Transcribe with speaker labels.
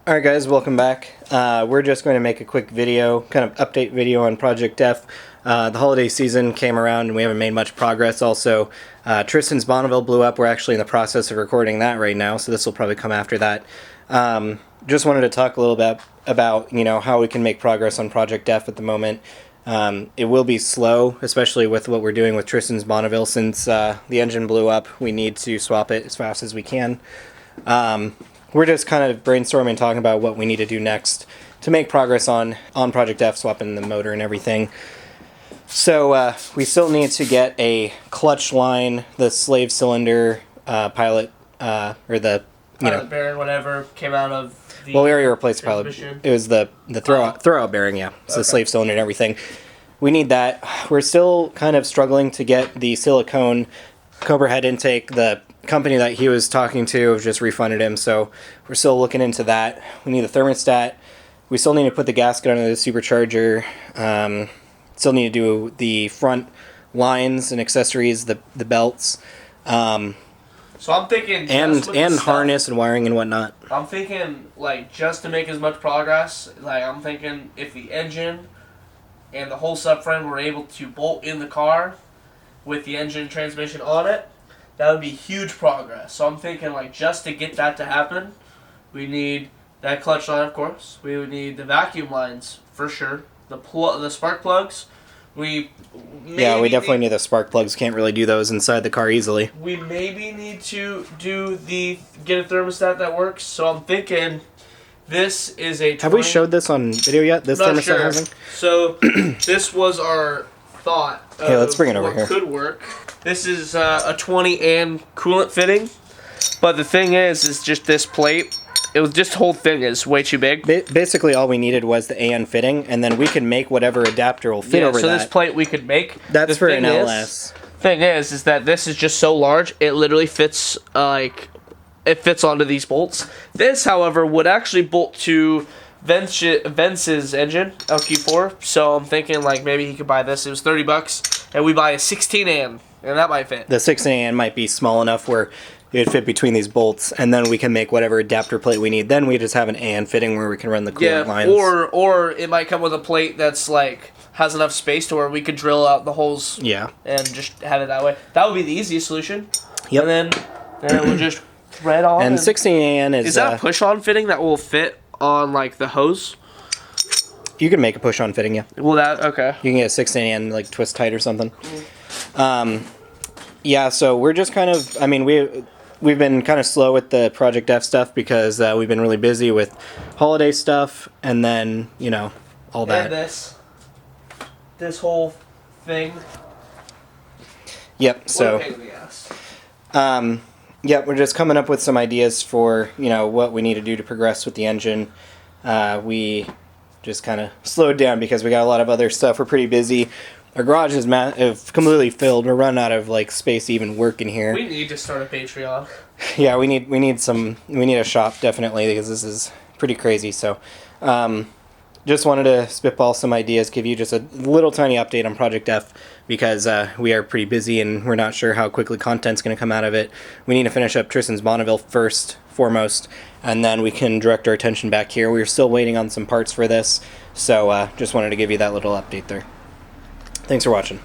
Speaker 1: Alright guys, welcome back. We're just going to make a quick video, kind of update video on Project F. The holiday season came around and we haven't made much progress. Also, Tristan's Bonneville blew up. We're actually in the process of recording that right now, so this will probably come after that. Just wanted to talk a little bit about, how we can make progress on Project F at the moment. It will be slow, especially with what we're doing with Tristan's Bonneville. Since the engine blew up, we need to swap it as fast as we can. We're just kind of brainstorming, talking about what we need to do next to make progress on Project F, swapping the motor and everything. So we still need to get a clutch line, the slave cylinder pilot, or the
Speaker 2: pilot bearing, whatever came out of the.
Speaker 1: Well, we already replaced the pilot. It was the throwout bearing, yeah. It's the slave cylinder and everything. We need that. We're still kind of struggling to get the silicone Cobra head intake. The company that he was talking to have just refunded him, so we're still looking into that. We need the thermostat. We still need to put the gasket under the supercharger. Still need to do the front lines and accessories, the belts.
Speaker 2: So I'm thinking
Speaker 1: and harness and wiring and whatnot.
Speaker 2: I'm thinking, just to make as much progress, I'm thinking if the engine and the whole subframe were able to bolt in the car with the engine and transmission on it, that would be huge progress. So I'm thinking, just to get that to happen, we need that clutch line, of course. We would need the vacuum lines, for sure. The spark plugs. We
Speaker 1: definitely need the spark plugs. Can't really do those inside the car easily.
Speaker 2: We maybe need to get a thermostat that works. So I'm thinking this is a...
Speaker 1: Have we showed this on video yet? This thermostat
Speaker 2: sure.
Speaker 1: housing?
Speaker 2: So this was our thought of
Speaker 1: let's bring it over here.
Speaker 2: Could work. This is a 20 amp coolant fitting, but the thing is just this plate. This whole thing is way too big.
Speaker 1: Basically, all we needed was the AN fitting, and then we can make whatever adapter will fit over that.
Speaker 2: So this plate we could make.
Speaker 1: That's for an LS.
Speaker 2: Thing is that this is just so large, it literally fits it fits onto these bolts. This, however, would actually bolt to Vince's engine, LQ4. So I'm thinking maybe he could buy this. It was $30, and we buy a 16 amp. And that might fit.
Speaker 1: The 16 AN might be small enough where it would fit between these bolts, and then we can make whatever adapter plate we need. Then we just have an AN fitting where we can run the coolant lines.
Speaker 2: Or it might come with a plate that's has enough space to where we could drill out the holes.
Speaker 1: Yeah.
Speaker 2: And just have it that way. That would be the easiest solution.
Speaker 1: Yep.
Speaker 2: And then we'll just thread on.
Speaker 1: And 16 AN is
Speaker 2: that a push-on fitting that will fit on the hose?
Speaker 1: You can make a push-on fitting, yeah.
Speaker 2: Well, okay.
Speaker 1: You can get a 16 AN twist tight or something. Yeah, so we're just kind of, we've been kind of slow with the Project F stuff because we've been really busy with holiday stuff, and then, all that.
Speaker 2: And this whole thing.
Speaker 1: Yep, so, we're just coming up with some ideas for, what we need to do to progress with the engine. We just kind of slowed down because we got a lot of other stuff. We're pretty busy. Our garage is completely filled. We're running out of space to even work in here.
Speaker 2: We need to start a Patreon.
Speaker 1: Yeah, we need a shop definitely because this is pretty crazy. So, just wanted to spitball some ideas, give you just a little tiny update on Project F because we are pretty busy and we're not sure how quickly content's going to come out of it. We need to finish up Tristan's Bonneville foremost, and then we can direct our attention back here. We're still waiting on some parts for this, so just wanted to give you that little update there. Thanks for watching.